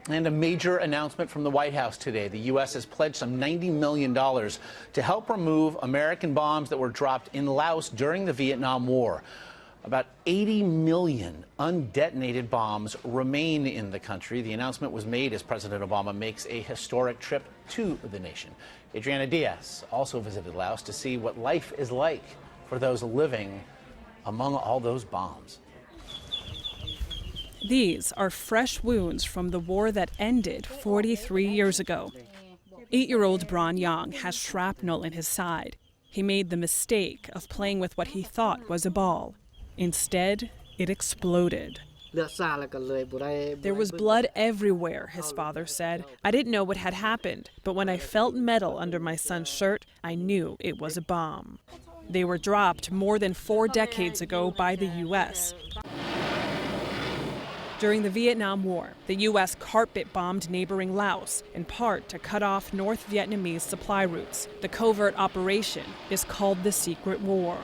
And a major announcement from the White House today. The U.S. has pledged some $90 million to help remove American bombs that were dropped in Laos during the Vietnam War. About 80 million undetonated bombs remain in the country. The announcement was made as President Obama makes a historic trip to the nation. Adriana Diaz also visited Laos to see what life is like for those living among all those bombs. These are fresh wounds from the war that ended 43 years ago. 8-year-old Bron Yang has shrapnel in his side. He made the mistake of playing with what he thought was a ball. Instead, it exploded. There was blood everywhere, his father said. I didn't know what had happened, but when I felt metal under my son's shirt, I knew it was a bomb. They were dropped more than 4 decades ago by the U.S. During the Vietnam War, the U.S. carpet-bombed neighboring Laos, in part to cut off North Vietnamese supply routes. The covert operation is called the Secret War.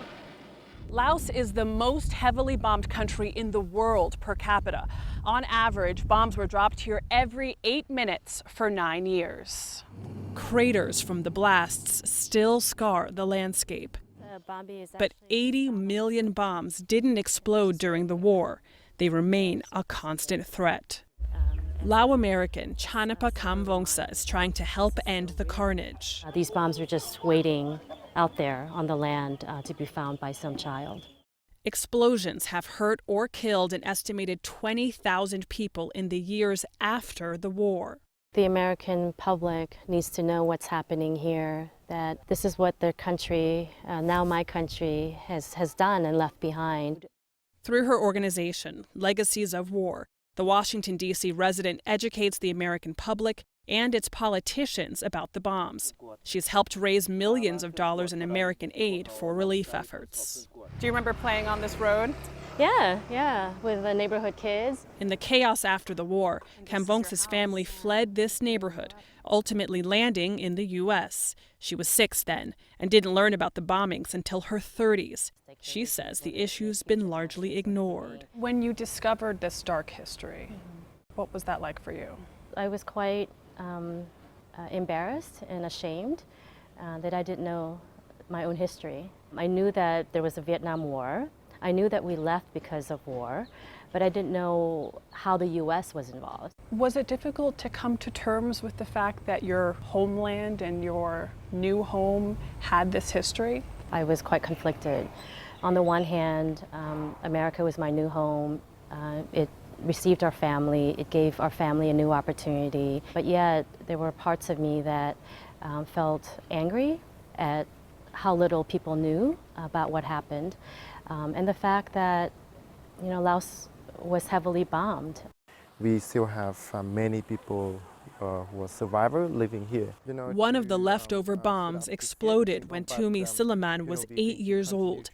Laos is the most heavily bombed country in the world per capita. On average, bombs were dropped here every 8 minutes for 9 years. Craters from the blasts still scar the landscape. But 80 million bombs didn't explode during the war. They remain a constant threat. Lao American Chanapa Kamvongsa is trying to help end the carnage. These bombs are just waiting out there on the land to be found by some child. Explosions have hurt or killed an estimated 20,000 people in the years after the war. The American public needs to know what's happening here, that this is what their country, now my country, has done and left behind. Through her organization, Legacies of War, the Washington, D.C. resident educates the American public and its politicians about the bombs. She's helped raise millions of dollars in American aid for relief efforts. Do you remember playing on this road? Yeah, with the neighborhood kids. In the chaos after the war, Kamvongsa's family fled this neighborhood, ultimately landing in the U.S. She was 6 then and didn't learn about the bombings until her 30s. She says the issue's been largely ignored. When you discovered this dark history, what was that like for you? I was quite embarrassed and ashamed that I didn't know my own history. I knew that there was a Vietnam War. I knew that we left because of war, but I didn't know how the U.S. was involved. Was it difficult to come to terms with the fact that your homeland and your new home had this history? I was quite conflicted. On the one hand, America was my new home. It received our family. It gave our family a new opportunity. But yet, there were parts of me that felt angry at how little people knew about what happened. And the fact that, Laos was heavily bombed. We still have many people who are survivors living here. One of the leftover bombs exploded when Tumi Silaman was 8 years old.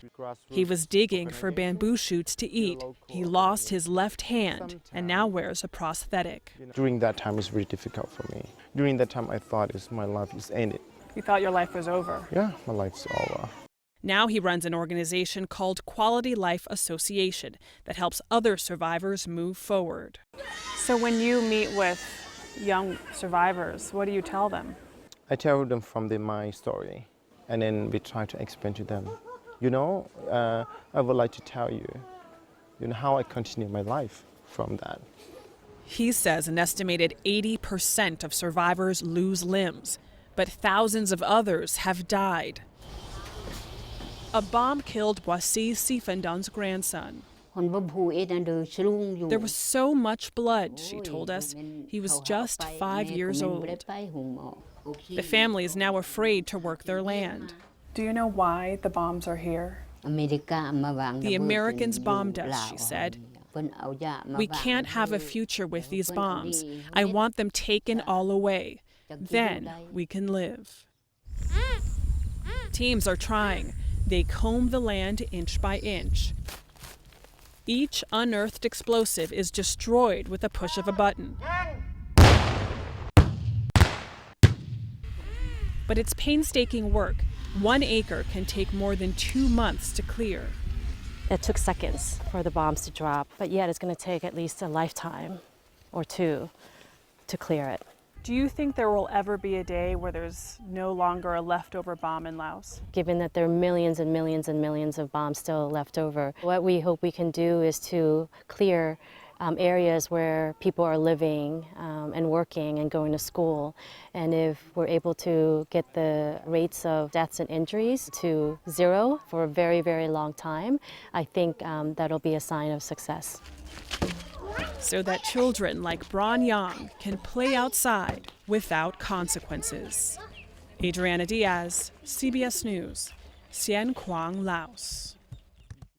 He was digging for bamboo shoots to eat. He lost his left hand and now wears a prosthetic. During that time, it was very difficult for me. During that time, I thought my life is ended. You thought your life was over? Yeah, my life's over. Now he runs an organization called Quality Life Association that helps other survivors move forward. So when you meet with young survivors, what do you tell them? I tell them from my story, and then we try to explain to them. I would like to tell you, how I continue my life from that. He says an estimated 80% of survivors lose limbs, but thousands of others have died. A bomb killed Wasi Sifandon's grandson. There was so much blood, she told us. He was just 5 years old. The family is now afraid to work their land. Do you know why the bombs are here? The Americans bombed us, she said. We can't have a future with these bombs. I want them taken all away. Then we can live. Teams are trying. They comb the land inch by inch. Each unearthed explosive is destroyed with a push of a button. But it's painstaking work. 1 acre can take more than 2 months to clear. It took seconds for the bombs to drop, but yet it's going to take at least a lifetime or 2 to clear it. Do you think there will ever be a day where there's no longer a leftover bomb in Laos? Given that there are millions and millions and millions of bombs still left over, what we hope we can do is to clear areas where people are living and working and going to school. And if we're able to get the rates of deaths and injuries to zero for a very, very long time, I think that'll be a sign of success. So that children like Bron Yang can play outside without consequences. Adriana Diaz, CBS News, Sien Quang, Laos.